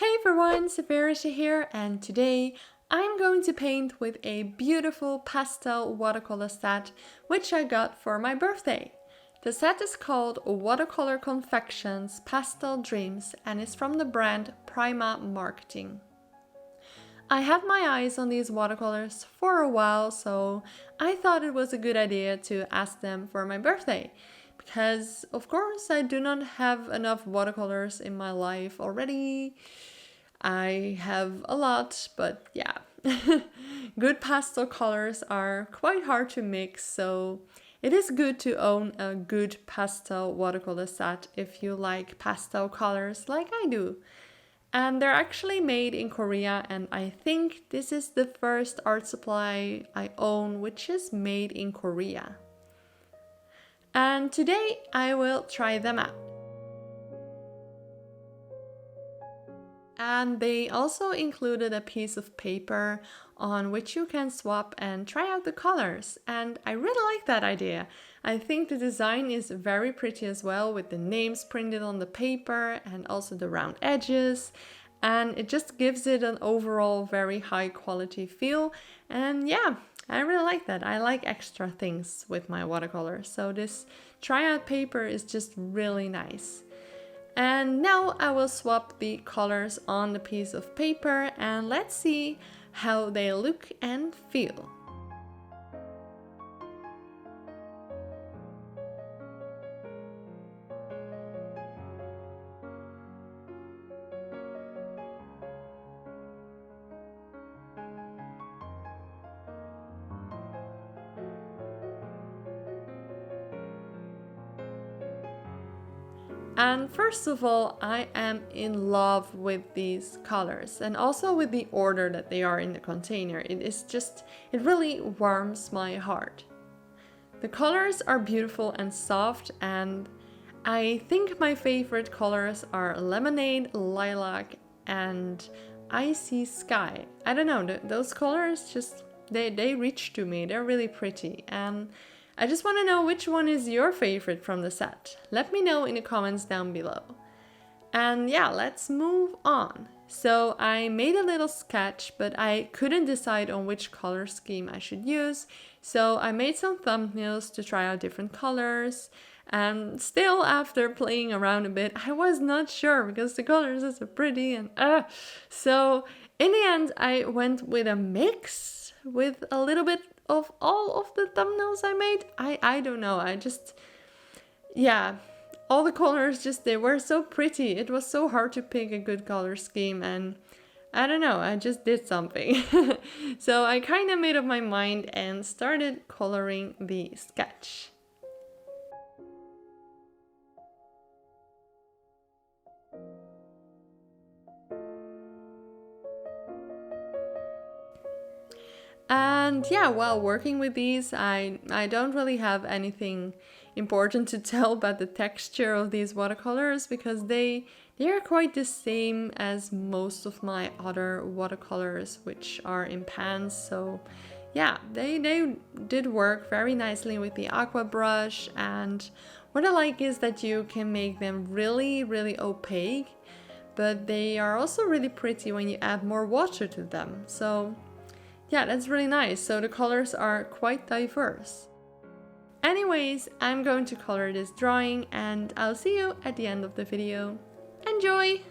Hey everyone, Saviroosje here, and today I'm going to paint with a beautiful pastel watercolor set which I got for my birthday. The set is called Watercolor Confections Pastel Dreams and is from the brand Prima Marketing. I had my eyes on these watercolors for a while, so I thought it was a good idea to ask them for my birthday. Because, of course, I do not have enough watercolors in my life already. I have a lot, but yeah. Good pastel colors are quite hard to mix, so it is good to own a good pastel watercolor set if you like pastel colors like I do. And they're actually made in Korea, and I think this is the first art supply I own which is made in Korea. And today I will try them out. And they also included a piece of paper on which you can swap and try out the colors. And I really like that idea. I think the design is very pretty as well, with the names printed on the paper and also the round edges. And it just gives it an overall very high quality feel. And yeah, I really like that. I like extra things with my watercolor. So this tryout paper is just really nice. And now I will swap the colors on the piece of paper and let's see how they look and feel. And first of all, I am in love with these colors and also with the order that they are in the container. It really warms my heart. The colors are beautiful and soft, and I think my favorite colors are lemonade, lilac, and icy sky. I don't know, those colors just, they reach to me. They're really pretty, and I just want to know which one is your favorite from the set. Let me know in the comments down below. And yeah, let's move on. So I made a little sketch, but I couldn't decide on which color scheme I should use. So I made some thumbnails to try out different colors. And still, after playing around a bit, I was not sure because the colors are so pretty and So in the end, I went with a mix with a little bit of all of the thumbnails I made. I don't know. Yeah, all the colors they were so pretty. It was so hard to pick a good color scheme, and I don't know, I just did something. So I kind of made up my mind and started coloring the sketch. And yeah, while working with these, I don't really have anything important to tell about the texture of these watercolors because they are quite the same as most of my other watercolors, which are in pans. So yeah, they did work very nicely with the aqua brush. And what I like is that you can make them really, really opaque, but they are also really pretty when you add more water to them. So yeah, that's really nice. So the colors are quite diverse. Anyways, I'm going to color this drawing and I'll see you at the end of the video. Enjoy!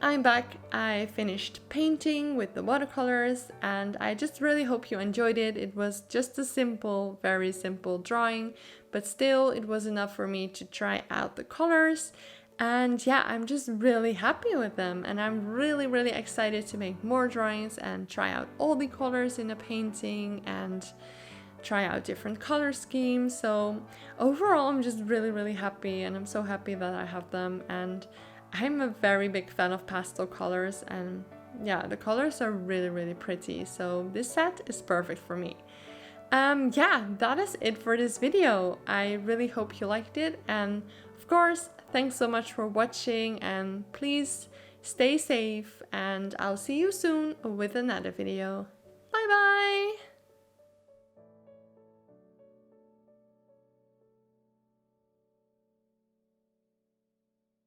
I'm back. I finished painting with the watercolors and I just really hope you enjoyed it. It was just a simple, very simple drawing, but still it was enough for me to try out the colors. And yeah, I'm just really happy with them and I'm really excited to make more drawings and try out all the colors in a painting and try out different color schemes. So overall, I'm just really happy and I'm so happy that I have them, and I'm a very big fan of pastel colors, and yeah, the colors are really pretty. So this set is perfect for me. Yeah, that is it for this video. I really hope you liked it, and of course, thanks so much for watching, and please stay safe, and I'll see you soon with another video. Bye bye!